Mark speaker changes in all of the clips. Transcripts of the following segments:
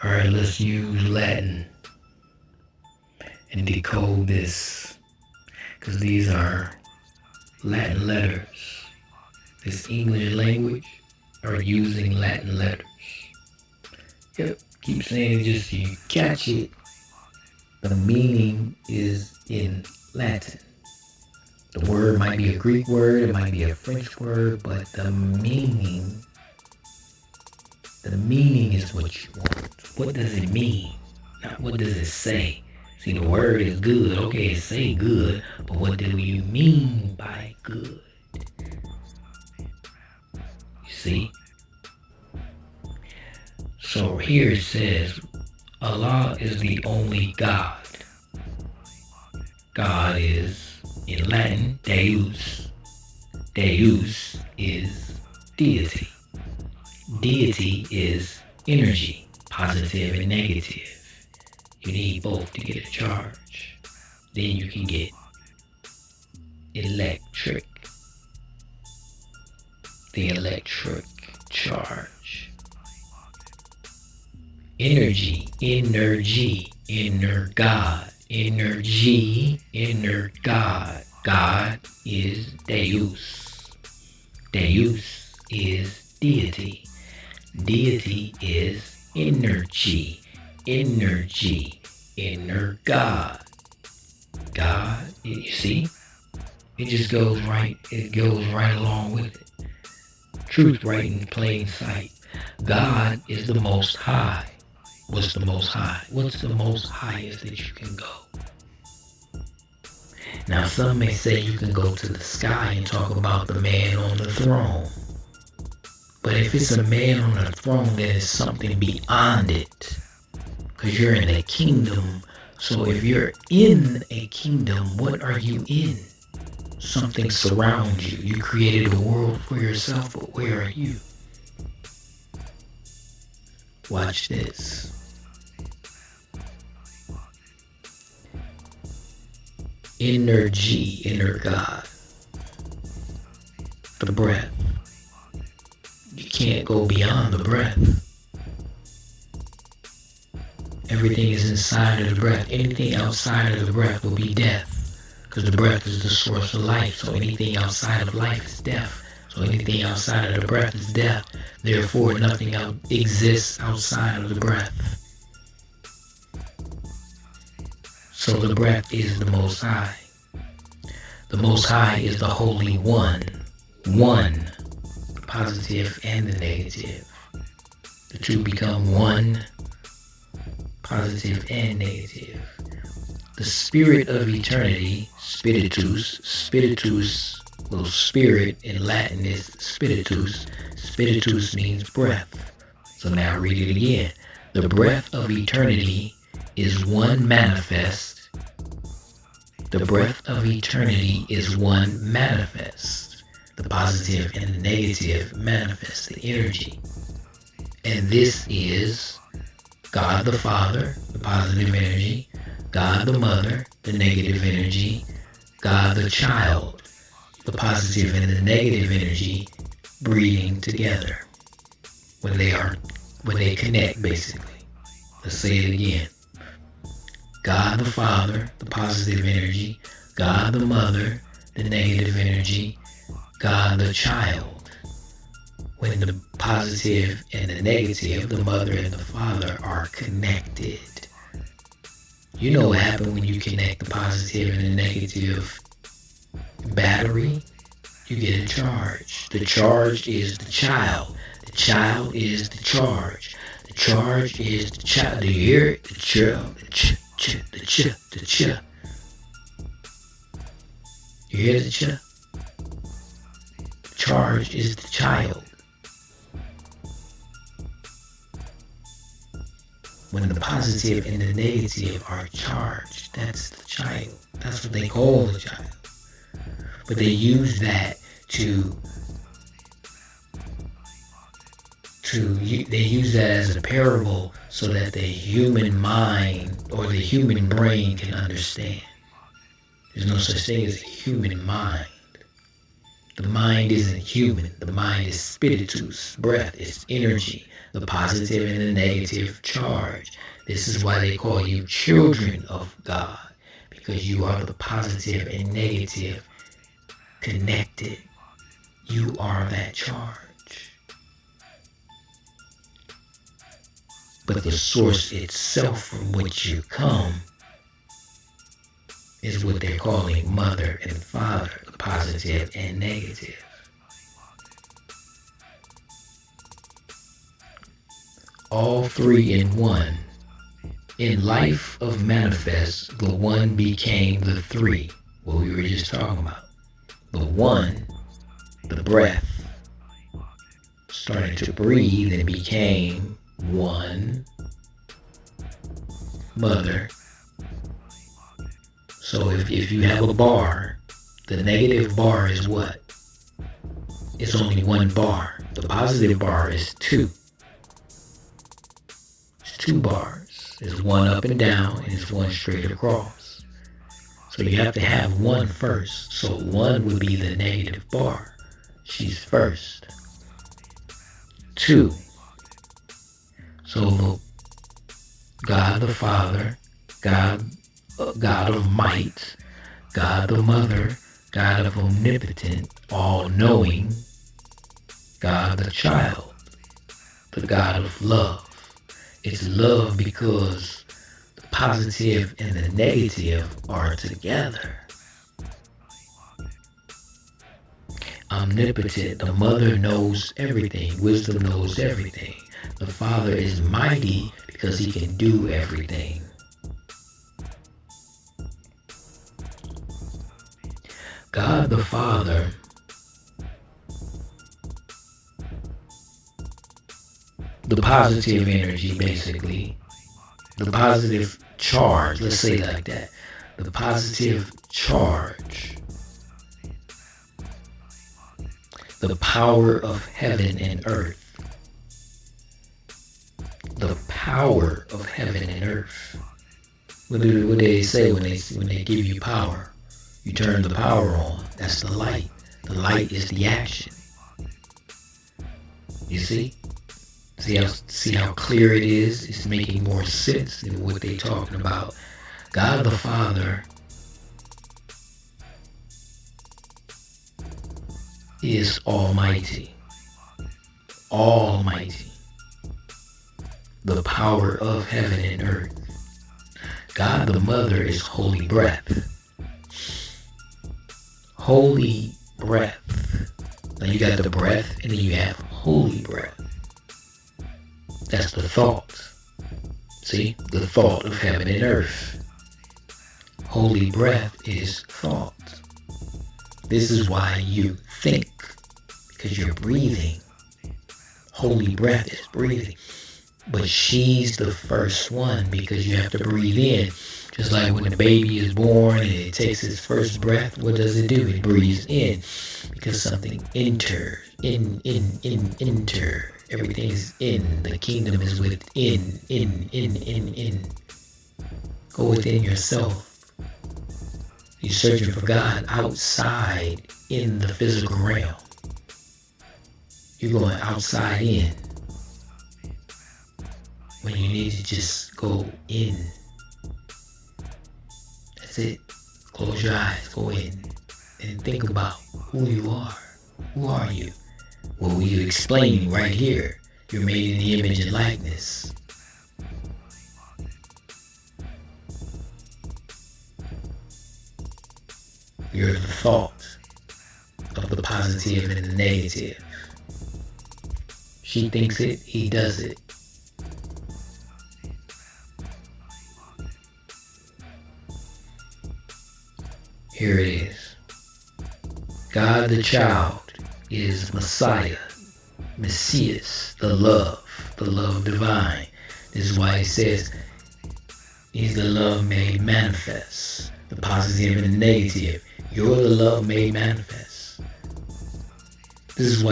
Speaker 1: Alright, let's use Latin and decode this, because these are Latin letters. This English language are using Latin letters. Yep, keep saying it just so you catch it. The meaning is in Latin. The word might be a Greek word, it might be a French word, but the meaning is what you want. What does it mean? Not what does it say. See, the word is good. Okay, it say good, but what do you mean by good? You see? So here it says, Allah is the only God. God is, in Latin, Deus. Deus is deity. Deity is energy, positive and negative. You need both to get a charge. Then you can get electric. The electric charge. Energy, inner God. Energy, inner God. God is Deus. Deus is deity. Deity is energy. Energy, inner God. God, you see? It just goes right, it goes right along with it. Truth right in plain sight. God is the most high. What's the most high? What's the most highest that you can go? Now some may say you can go to the sky and talk about the man on the throne. But if it's a man on the throne, then it's something beyond it. Because you're in a kingdom. So if you're in a kingdom, what are you in? Something surrounds you. You created a world for yourself, but where are you? Watch this. Energy, inner God. The breath. You can't go beyond the breath. Everything is inside of the breath. Anything outside of the breath will be death. Because the breath is the source of life. So anything outside of life is death. So anything outside of the breath is death. Therefore, nothing exists outside of the breath. So the breath is the Most High. The Most High is the Holy One. One. The positive and the negative. The two become one. Positive and negative. The spirit of eternity, spiritus, well, spirit in Latin is spiritus. Spiritus means breath. So now read it again. The breath of eternity is one manifest. The breath of eternity is one manifest. The positive and the negative manifest the energy. And this is God the Father, the positive energy, God the Mother, the negative energy, God the Child, the positive and the negative energy breathing together when they connect, basically. Let's say it again. God the Father, the positive energy, God the Mother, the negative energy, God the Child. When the positive and the negative, the mother and the father, are connected. You know what happens when you connect the positive and the negative battery? You get a charge. The charge is the child. The child is the charge. The charge is the child. Do you hear it? The child, the the ch. You hear the ch? The charge is the child. When the positive and the negative are charged, that's the child. That's what they call the child. But they use that they use that as a parable so that the human mind or the human brain can understand. There's no such thing as a human mind. The mind isn't human. The mind is spiritus, breath, it's energy. the positive and the negative charge. This is why they call you children of God, because you are the positive and negative connected. You are that charge. But the source itself from which you come is what they're calling mother and father, the positive and negative. All three in one. In life of manifest, the one became the three, what we were just talking about. The one, the breath, started to breathe and became one mother. So if you have a bar, the negative bar is what? It's only one bar. The positive bar is two. It's two bars. There's one up and down and it's one straight across. So you have to have one first. So one would be the negative bar. She's first. Two. So the God the Father, God of might, God the Mother, God of omnipotent, all-knowing, God the child, the God of love. It's love because the positive and the negative are together. Omnipotent, the mother knows everything. Wisdom knows everything. The Father is mighty because he can do everything. God the Father the positive energy, basically, the positive charge, let's say it like that, the positive charge, the power of heaven and earth, the power of heaven and earth. What do they say when they give you power? You turn the power on. That's the light. The light is the action. You see? See how clear it is? It's making more sense than what they're talking about. God the Father is almighty. Almighty. The power of heaven and earth. God the Mother is holy breath. Holy breath. Now you got the breath and then you have holy breath. That's the thought. See? The thought of heaven and earth. Holy breath is thought. This is why you think. Because you're breathing. Holy breath is breathing. But she's the first one because you have to breathe in. Just like when the baby is born and it takes its first breath, what does it do? It breathes in. Because something enters. Enter. Everything is in. The kingdom is within. In. Go within yourself. You're searching for God outside in the physical realm. You're going outside in. When you need to just go in. That's it. Close your eyes. Go in. And think about who you are. Who are you? Well, we're explaining right here. You're made in the image and likeness. You're the thought of the positive and the negative. She thinks it, he does it. Here it is. God the child is Messiah, Messias, the love divine. This is why he says he's the love made manifest, the positive and the negative. You're the love made manifest. This is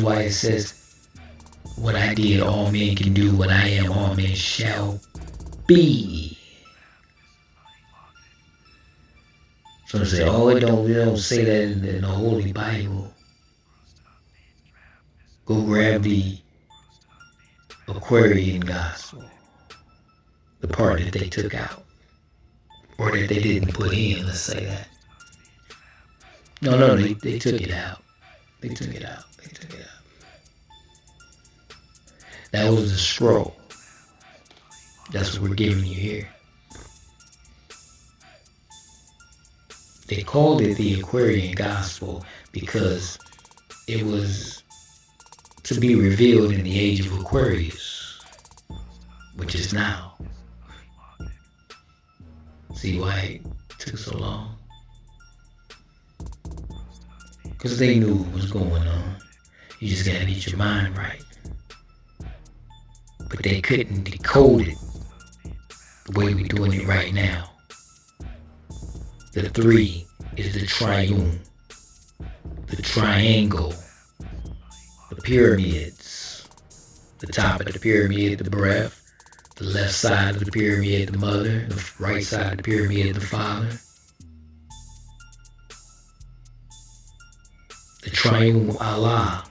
Speaker 1: why it says, what I did, all men can do. What I am, all men shall be. So they say, oh, we don't say that in the Holy Bible. Go grab the Aquarian gospel. The part that they took out. Or that they didn't put in, let's say that. No, they took it out. They took it out. They took it out. That was the scroll. That's what we're giving you here. They called it the Aquarian Gospel because it was to be revealed in the age of Aquarius, which is now. See why it took so long? Because they knew what was going on. You just gotta get your mind right. But they couldn't decode it the way we're doing it right now. The three is the triune, the triangle, the pyramids. The top of the pyramid, the breath. The left side of the pyramid, the mother. The right side of the pyramid, the father. The triune Allah,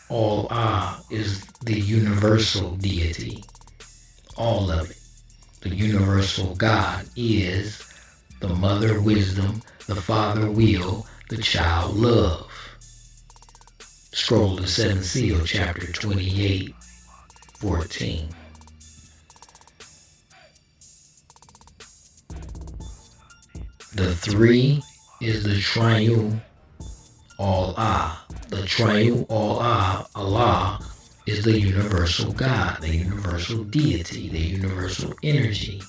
Speaker 1: all Ah, is the universal deity. All of it. The universal God is the mother wisdom, the father will, the child love. Scroll of the Seven Seal, chapter 28, 14. The three is the triune all Ah. The triune all Ah, Allah, is the universal God, the universal deity, the universal energy.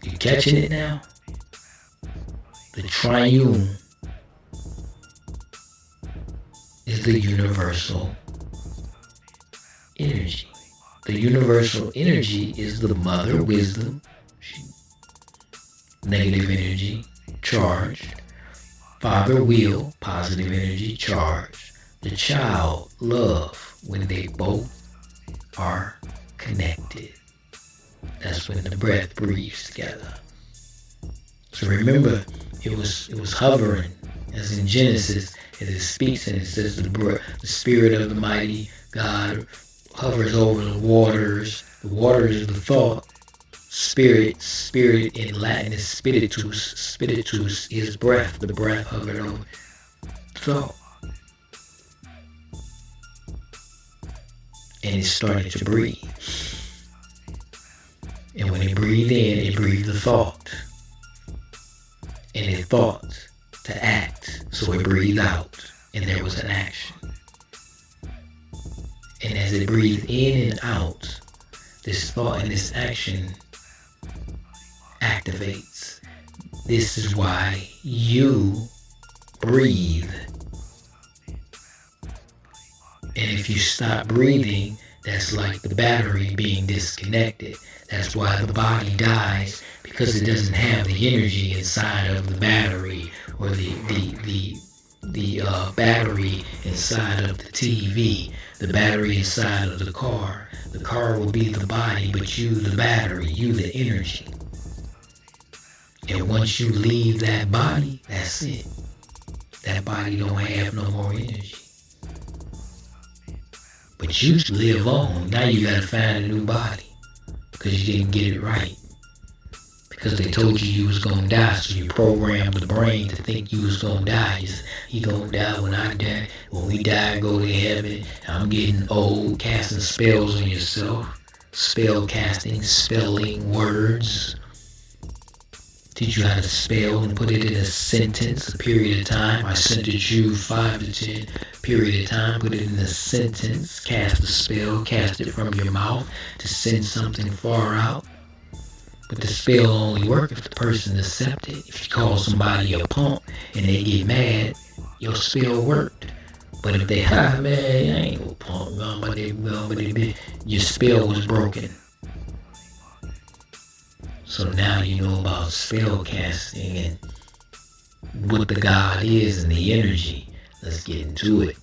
Speaker 1: You catching it now? The triune is the universal energy. The universal energy is the mother wisdom, negative energy, charged. Father will, positive energy, charged. The child love, when they both are connected. That's when the breath breathes together. So remember, it was hovering, as in Genesis, it speaks and it says the spirit of the mighty God hovers over the waters. The water is the thought. Spirit in Latin is spiritus. Spiritus is breath. The breath hovered over thought. And it started to breathe. And when it breathed in, it breathed the thought. And it thought to act. So it breathed out. And there was an action. And as it breathed in and out, this thought and this action activates. This is why you breathe. And if you stop breathing, that's like the battery being disconnected. That's why the body dies, because it doesn't have the energy inside of the battery, or the battery inside of the TV, the battery inside of the car. The car will be the body, but you the battery, you the energy. And once you leave that body, that's it. That body don't have no more energy. But you live on. Now you gotta find a new body, because you didn't get it right. Because they told you was gonna die, so you programmed the brain to think you was gonna die. He gonna die when I die. When we die, go to heaven. I'm getting old, casting spells on yourself. Spell casting, spelling words. Teach you how to spell and put it in a sentence, a period of time. I sentence you 5 to 10, period of time. Put it in a sentence. Cast a spell, cast it from your mouth to send something far out. But the spell only works if the person accepts it. If you call somebody a punk and they get mad, your spell worked. But if they, man, I ain't no punk, your spell was broken. So now you know about spell casting and what the God is and the energy. Let's get into it.